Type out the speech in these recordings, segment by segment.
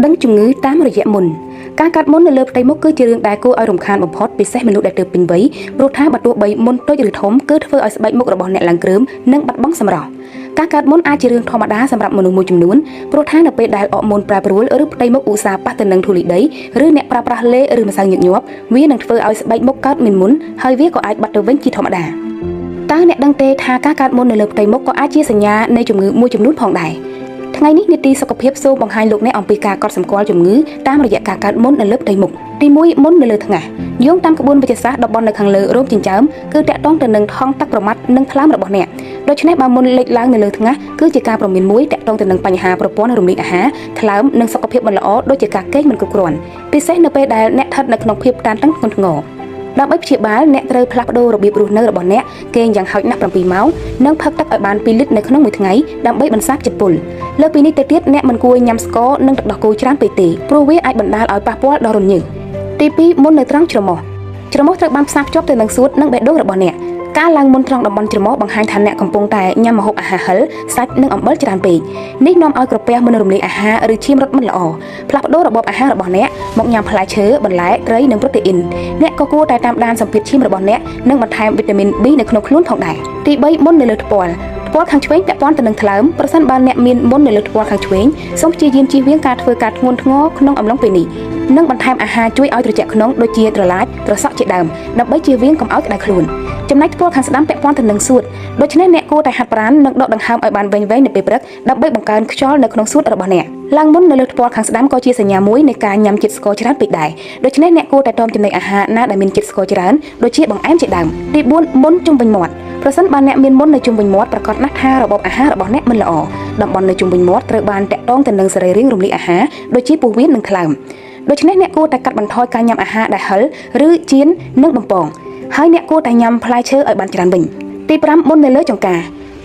ដឹងជំងឺតាមរយៈមុនការកាត់មុននៅលើផ្ទៃមុខគឺជារឿងដែលគួរឲ្យរំខានបំផុតពិសេសមនុស្សដែលទើបពេញវ័យព្រោះថាបើទោះបីមុនតូចឬធំគឺធ្វើឲ្យស្បែកមុខរបស់អ្នកឡើងគ្រើមនិងបាត់បង់សម្រស់ការកាត់មុនអាចជារឿងធម្មតាសម្រាប់មនុស្សមួយចំនួនព្រោះថានៅពេលដែលអរម៉ូនប្រែប្រួលឬផ្ទៃមុខឧស្សាហ៍ប៉ះទៅនឹងធូលីដីឬអ្នកប្រើប្រាស់លេឬម្សៅញឹកញាប់វានឹងធ្វើឲ្យស្បែកមុខកើតមានមុនហើយវាក៏អាចបាត់ទៅវិញជាធម្មតាតើអ្នកដឹងទេថាការកាត់មុននៅលើផ្ទៃមុខក៏អាចជាសញ្ញានៃជំងឺមួយចំនួនផងដែរថ្ងៃនេះនីតិសុខភាពសូមបង្ហាញលោកអ្នកអំពីការកត់សម្គាល់ជំងឺតាមរយៈការកើតមុននៅលើផ្ទៃមុខទី1មុននៅលើថ្ងាសយោងតាមក្បួនវិទ្យាសាស្ត្រតំបន់នៅខាងលើរោមចិញ្ចើមគឺតាក់ទងទៅនឹងថង់ទឹកប្រមាត់និងថ្លើមរបស់អ្នកដូច្នេះបើមុនលេចឡើងនៅលើថ្ងាសគឺជាការព្រមានមួយតាក់ទងទៅនឹងបញ្ហាប្រព័ន្ធរំលាយអាហារថ្លើមនិងសុខភាពមិនល្អដូចជាការគេងមិនគ្រប់គ្រាន់ពិសេសនៅពេលដែលអ្នកស្ថិតនៅក្នុងភាពតានតឹងធ្ងន់ធ្ងរដើម្បីព្យាបាលអ្នកត្រូវផ្លាស់ប្ដូររបៀបរស់នៅរបស់អ្នកគេងយ៉ាងហោចណាស់7ម៉ោងនិងផឹកទឹកឲ្យបាន2លីត្រនៅក្នុងមួយថ្ងៃដើម្បីបន្សាបជាតិពុលលើពីនេះទៅទៀតអ្នកមិនគួរញ៉ាំស្ករនិងទឹកដោះគោច្រើនពេកទេព្រោះវាអាចបណ្ដាលឲ្យប៉ះពាល់ដល់រន្ធញើសទី2មុននៅត្រង់ច្រមុះត្រូវបានផ្សារភ្ជាប់ទៅនឹងសួតនិងបេះដូងរបស់អ្នកការឡើងមុនត្រង់តំបន់ច្រមុះបង្ហាញថាអ្នកកំពុងតែញ៉ាំម្ហូបអាហារហឹរសាច់និងអំបិលច្រើនពេកនេះនាំឲ្យក្រពះមិនរំលាយអាហារឬឈាមរត់មិនល្អផ្លាស់ប្ដូររបបអាហាររបស់អ្នកមកញ៉ាំផ្លែឈើបន្លែត្រីនិងប្រូតេអ៊ីនអ្នកក៏គួរតែតាមដានសម្ពាធឈាមរបស់អ្នកនិងបន្ថែមវីតាមីន B នៅក្នុងខ្លួនផងដែរទី3មុននៅលើថ្ពាល់ខាងឆ្វេងពាក់ព័ន្ធទៅនឹងថ្លើមប្រសិនបើអ្នកមានមុននៅលើថ្ពាល់ខាងឆ្វេងសូមព្យាយាមជៀសវាងការធ្វើការធ្ងន់ធ្ងរក្នុងអំឡុងពេលនេះនិងបន្ថែមអាហារជួយឲ្យត្រជាក់ក្នុងដូចជាត្រឡាចត្រសក់ជាដើមដើម្បីជៀសវាងកុំឲ្យក្តៅខ្លួនចំណែកថ្ពាល់ខាងស្ដាំពាក់ព័ន្ធទៅនឹងសួតដូច្នេះអ្នកគួរតែហាត់ប្រាណនិងដកដង្ហើមឲ្យបានវែងៗនៅពេលព្រឹកដើម្បីបង្កើនខ្យល់នៅក្នុងសួតរបស់អ្នកឡើងមុននៅលើថ្ពាល់ខាងស្ដាំក៏ជាសញ្ញាមួយនៃការញ៉ាំជាតិស្ករច្រើនពេកដែរដូច្នេះអ្នកគួរតែតមចំណីអាហារណាដែលមានជាតិស្ករច្រើនដូចជាបង្អែមជាដើមទី4មុនជុំវិញមាត់ប្រសិនបើអ្នកមានមុននៅជុំវិញមាត់ប្រកាសណាស់ថារបបអាហាររបស់អ្នកមិនល្អតំបន់នៅជុំវិញមាត់ត្រូវបានតាក់ទងទៅនឹងសរីរាង្គរំលាយអាហារដូចជាពោះវៀននិងថ្លើមដូច្នេះអ្នកគួរតែកាត់បន្ថយការញ៉ាំអាហារដែលហឹរឬចៀននិងបំពងហើយអ្នកគួរតែញ៉ាំផ្លែឈើឲ្យបានច្រើនវិញទី5មុននៅលើចង្កា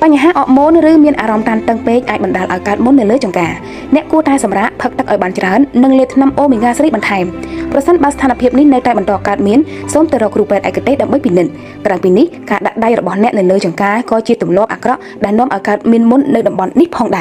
បញ្ហាអរម៉ូនឬមានអារម្មណ៍តានតឹងពេកអាចបណ្ដាលឲ្យកើតមុននៅលើចង្កាអ្នកគួរតែសម្រាកផឹកទឹកឲ្យបានច្រើននិងលាបថ្នាំអូមេហ្គា3បន្ថែមប្រសិនបើស្ថានភាពនេះនៅតែបន្តកើតមានសូមទៅរកគ្រូពេទ្យឯកទេសដើម្បីពិនិត្យក្រៅពីនេះការដាក់ដៃរបស់អ្នកនៅលើចង្កាក៏ជាទម្លាប់អាក្រក់ដែលនាំឲ្យកើតមានមុននៅតំបន់នេះផងដែរ